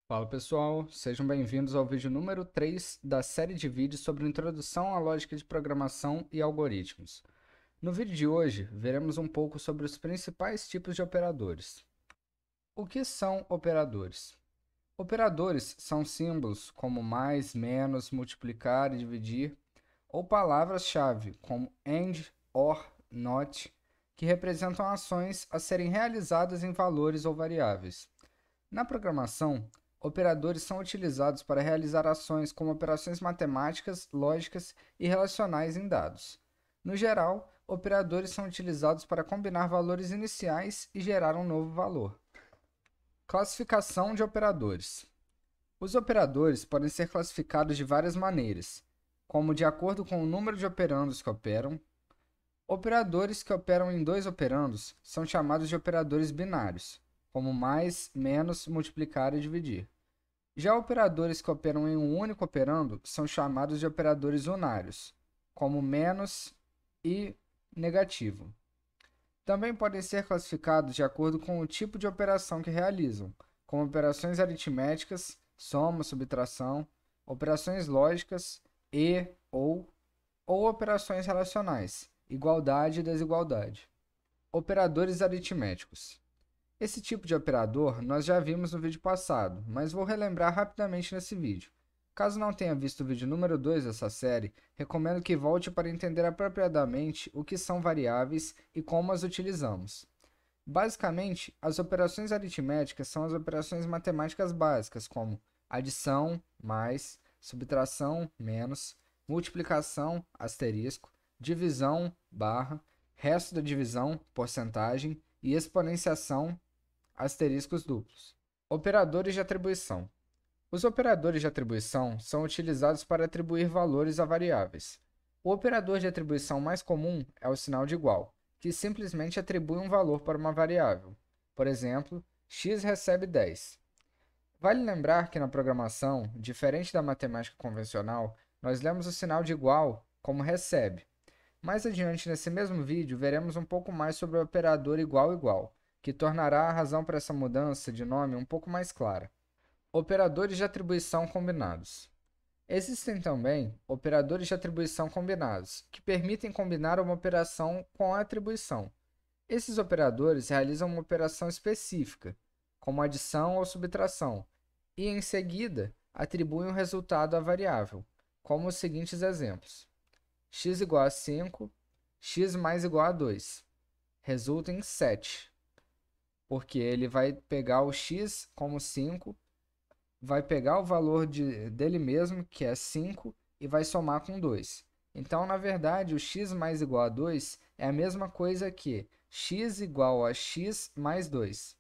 Fala pessoal, sejam bem-vindos ao vídeo número 3 da série de vídeos sobre introdução à lógica de programação e algoritmos. No vídeo de hoje, veremos um pouco sobre os principais tipos de operadores. O que são operadores? Operadores são símbolos como mais, menos, multiplicar e dividir, ou palavras-chave como AND, OR, NOT, que representam ações a serem realizadas em valores ou variáveis. Na programação, operadores são utilizados para realizar ações como operações matemáticas, lógicas e relacionais em dados. No geral, operadores são utilizados para combinar valores iniciais e gerar um novo valor. Classificação de operadores. Os operadores podem ser classificados de várias maneiras, como de acordo com o número de operandos que operam. Operadores que operam em dois operandos são chamados de operadores binários, como mais, menos, multiplicar e dividir. Já operadores que operam em um único operando são chamados de operadores unários, como menos e negativo. Também podem ser classificados de acordo com o tipo de operação que realizam, como operações aritméticas, soma, subtração, operações lógicas e ou operações relacionais, igualdade e desigualdade. Operadores aritméticos. Esse tipo de operador nós já vimos no vídeo passado, mas vou relembrar rapidamente nesse vídeo. Caso não tenha visto o vídeo número 2 dessa série, recomendo que volte para entender apropriadamente o que são variáveis e como as utilizamos. Basicamente, as operações aritméticas são as operações matemáticas básicas, como adição, mais, subtração, menos, multiplicação, asterisco, divisão, barra, resto da divisão, porcentagem e exponenciação, asteriscos duplos. Operadores de atribuição. Os operadores de atribuição são utilizados para atribuir valores a variáveis. O operador de atribuição mais comum é o sinal de igual, que simplesmente atribui um valor para uma variável. Por exemplo, x recebe 10. Vale lembrar que na programação, diferente da matemática convencional, nós lemos o sinal de igual como recebe. Mais adiante nesse mesmo vídeo, veremos um pouco mais sobre o operador igual-igual, que tornará a razão para essa mudança de nome um pouco mais clara. Operadores de atribuição combinados. Existem também operadores de atribuição combinados, que permitem combinar uma operação com a atribuição. Esses operadores realizam uma operação específica, como adição ou subtração, e em seguida atribuem o resultado à variável, como os seguintes exemplos: x igual a 5, x mais igual a 2. Resulta em 7, porque ele vai pegar o x como 5, vai pegar o valor dele mesmo, que é 5, e vai somar com 2. Então, na verdade, o x mais igual a 2 é a mesma coisa que x igual a x mais 2.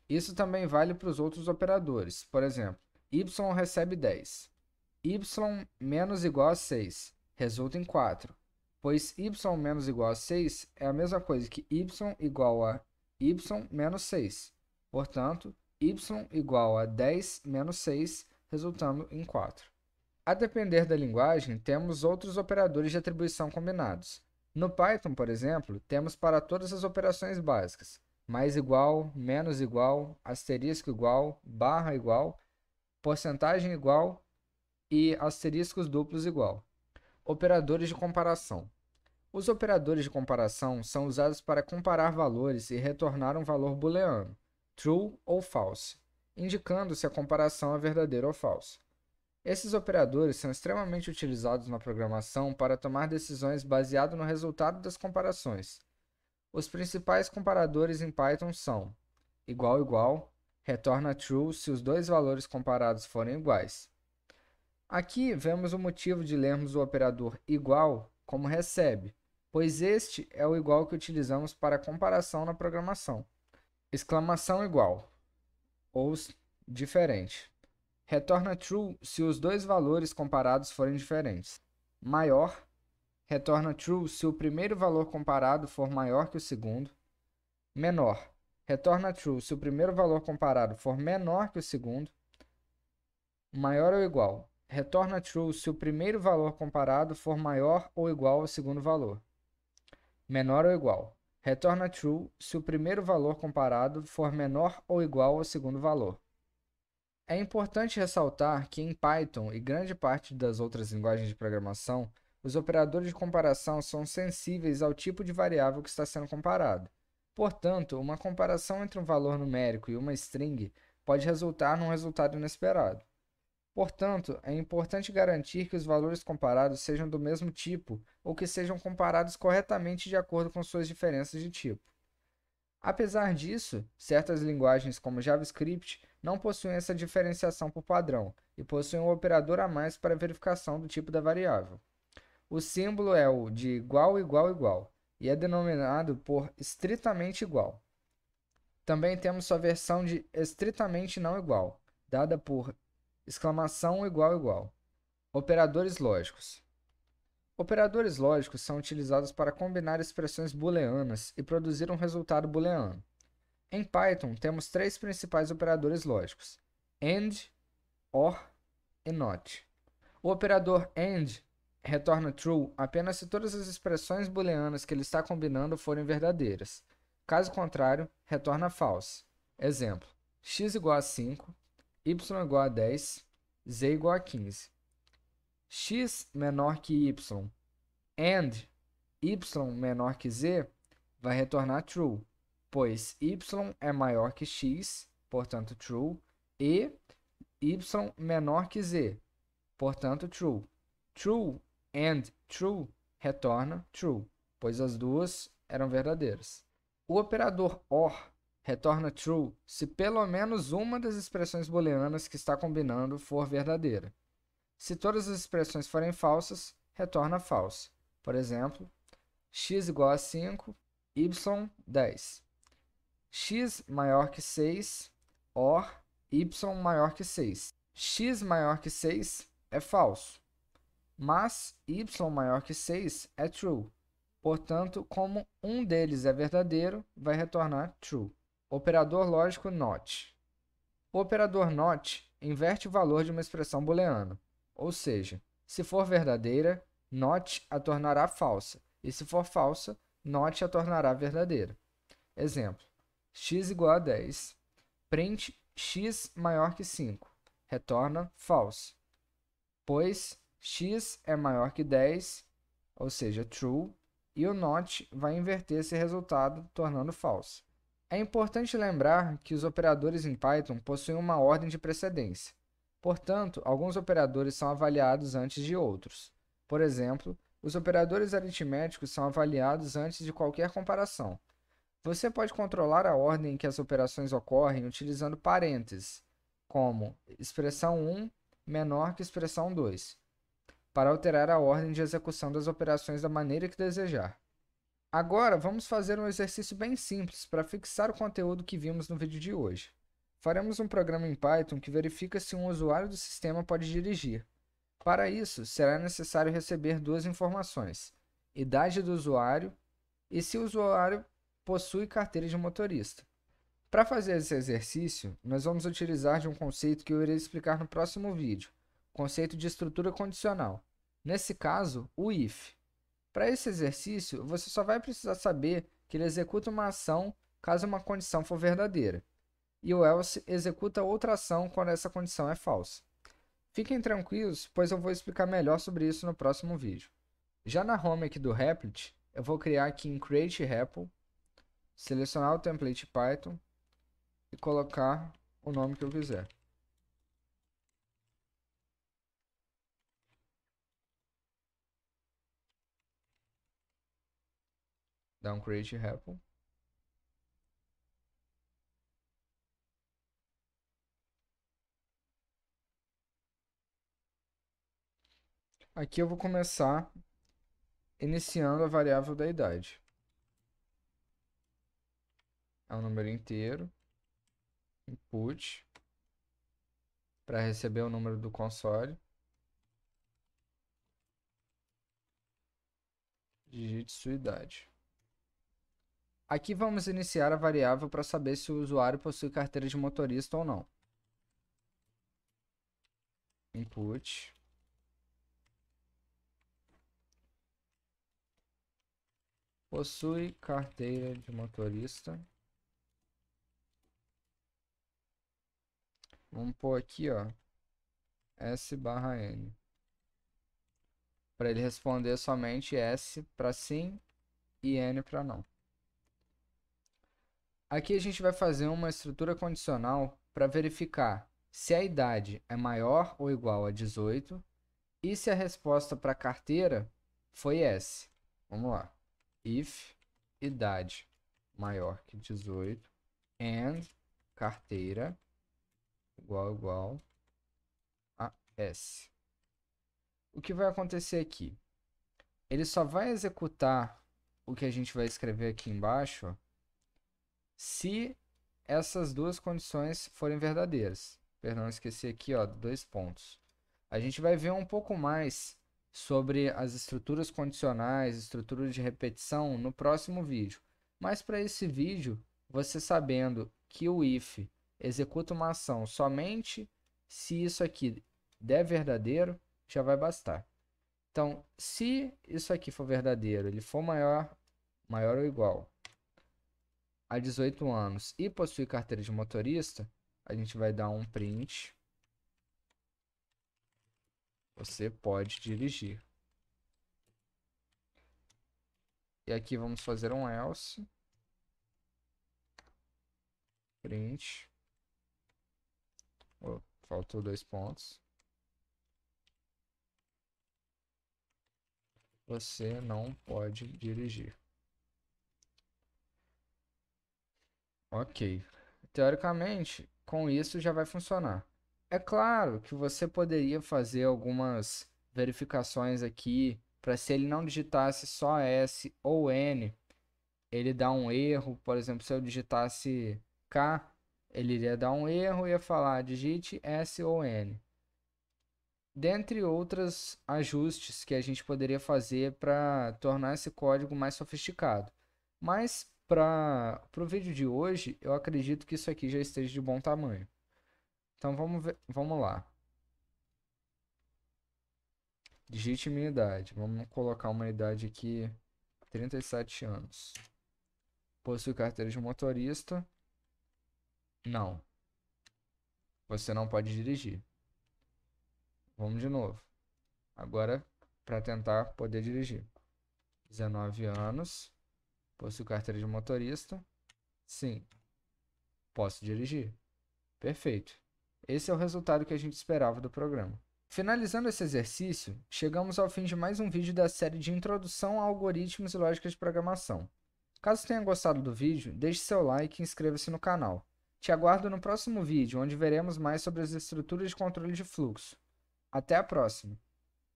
Isso também vale para os outros operadores. Por exemplo, y recebe 10. Y menos igual a 6 resulta em 4, pois y menos igual a 6 é a mesma coisa que y igual a y menos 6. Portanto, y igual a 10 menos 6, resultando em 4. A depender da linguagem, temos outros operadores de atribuição combinados. No Python, por exemplo, temos para todas as operações básicas: mais igual, menos igual, asterisco igual, barra igual, porcentagem igual e asteriscos duplos igual. Operadores de comparação. Os operadores de comparação são usados para comparar valores e retornar um valor booleano, true ou false, indicando se a comparação é verdadeira ou falsa. Esses operadores são extremamente utilizados na programação para tomar decisões baseado no resultado das comparações. Os principais comparadores em Python são igual igual, retorna true se os dois valores comparados forem iguais. Aqui vemos o motivo de lermos o operador igual como recebe, pois este é o igual que utilizamos para comparação na programação. Exclamação igual ou diferente. Retorna true se os dois valores comparados forem diferentes. Maior retorna true se o primeiro valor comparado for maior que o segundo. Menor retorna true se o primeiro valor comparado for menor que o segundo. Maior ou igual retorna true se o primeiro valor comparado for maior ou igual ao segundo valor. Menor ou igual retorna true se o primeiro valor comparado for menor ou igual ao segundo valor. É importante ressaltar que em Python e grande parte das outras linguagens de programação, os operadores de comparação são sensíveis ao tipo de variável que está sendo comparado. Portanto, uma comparação entre um valor numérico e uma string pode resultar num resultado inesperado. Portanto, é importante garantir que os valores comparados sejam do mesmo tipo ou que sejam comparados corretamente de acordo com suas diferenças de tipo. Apesar disso, certas linguagens como JavaScript não possuem essa diferenciação por padrão e possuem um operador a mais para verificação do tipo da variável. O símbolo é o de igual, igual, igual e é denominado por estritamente igual. Também temos sua versão de estritamente não igual, dada por exclamação igual, igual. Operadores lógicos. Operadores lógicos são utilizados para combinar expressões booleanas e produzir um resultado booleano. Em Python, temos três principais operadores lógicos: AND, OR e NOT. O operador AND retorna true apenas se todas as expressões booleanas que ele está combinando forem verdadeiras. Caso contrário, retorna false. Exemplo: x igual a 5, y igual a 10, z igual a 15. X menor que y and y menor que z vai retornar true, pois y é maior que x, portanto true, e y menor que z, portanto true. True and true retorna true, pois as duas eram verdadeiras. O operador OR retorna true se pelo menos uma das expressões booleanas que está combinando for verdadeira. Se todas as expressões forem falsas, retorna false. Por exemplo, x igual a 5, y 10. X maior que 6, or y maior que 6. X maior que 6 é falso, mas y maior que 6 é true. Portanto, como um deles é verdadeiro, vai retornar true. Operador lógico NOT. O operador NOT inverte o valor de uma expressão booleana, ou seja, se for verdadeira, NOT a tornará falsa, e se for falsa, NOT a tornará verdadeira. Exemplo: x igual a 10, print x maior que 5, retorna false, pois x é maior que 10, ou seja, true, e o NOT vai inverter esse resultado, tornando false. É importante lembrar que os operadores em Python possuem uma ordem de precedência. Portanto, alguns operadores são avaliados antes de outros. Por exemplo, os operadores aritméticos são avaliados antes de qualquer comparação. Você pode controlar a ordem em que as operações ocorrem utilizando parênteses, como expressão 1 menor que expressão 2, para alterar a ordem de execução das operações da maneira que desejar. Agora, vamos fazer um exercício bem simples para fixar o conteúdo que vimos no vídeo de hoje. Faremos um programa em Python que verifica se um usuário do sistema pode dirigir. Para isso, será necessário receber duas informações: idade do usuário e se o usuário possui carteira de motorista. Para fazer esse exercício, nós vamos utilizar de um conceito que eu irei explicar no próximo vídeo, o conceito de estrutura condicional. Nesse caso, o if. Para esse exercício, você só vai precisar saber que ele executa uma ação caso uma condição for verdadeira, e o else executa outra ação quando essa condição é falsa. Fiquem tranquilos, pois eu vou explicar melhor sobre isso no próximo vídeo. Já na home aqui do Replit, eu vou criar aqui em Create REPL, selecionar o template Python e colocar o nome que eu quiser. Dá um Create REPL. Aqui eu vou começar iniciando a variável da idade. É um número inteiro. Input. Para receber o número do console. Digite sua idade. Aqui vamos iniciar a variável para saber se o usuário possui carteira de motorista ou não. Input. Possui carteira de motorista. Vamos pôr aqui, ó, S/N. Para ele responder somente S para sim e N para não. Aqui a gente vai fazer uma estrutura condicional para verificar se a idade é maior ou igual a 18 e se a resposta para a carteira foi S. Vamos lá. If idade maior que 18 and carteira igual a S. O que vai acontecer aqui? Ele só vai executar o que a gente vai escrever aqui embaixo, ó, se essas duas condições forem verdadeiras. Perdão, esqueci aqui, ó, 2 pontos. A gente vai ver um pouco mais sobre as estruturas condicionais, estruturas de repetição no próximo vídeo. Mas para esse vídeo, você sabendo que o if executa uma ação somente se isso aqui der verdadeiro, já vai bastar. Então, se isso aqui for verdadeiro, ele for maior ou igual a 18 anos e possui carteira de motorista, a gente vai dar um print. Você pode dirigir. E aqui vamos fazer um else. Print. Oh, faltou 2 pontos. Você não pode dirigir. Ok. Teoricamente, com isso já vai funcionar. É claro que você poderia fazer algumas verificações aqui para se ele não digitasse só S ou N, ele dá um erro. Por exemplo, se eu digitasse K, ele iria dar um erro e ia falar digite S ou N. Dentre outros ajustes que a gente poderia fazer para tornar esse código mais sofisticado. Mas para o vídeo de hoje, eu acredito que isso aqui já esteja de bom tamanho. Então vamos lá. Digite minha idade. Vamos colocar uma idade aqui, 37 anos. Possui carteira de motorista? Não. Você não pode dirigir. Vamos de novo. Agora, para tentar poder dirigir. 19 anos. Possui carteira de motorista? Sim. Posso dirigir. Perfeito. Esse é o resultado que a gente esperava do programa. Finalizando esse exercício, chegamos ao fim de mais um vídeo da série de Introdução a Algoritmos e Lógica de Programação. Caso tenha gostado do vídeo, deixe seu like e inscreva-se no canal. Te aguardo no próximo vídeo, onde veremos mais sobre as estruturas de controle de fluxo. Até a próxima!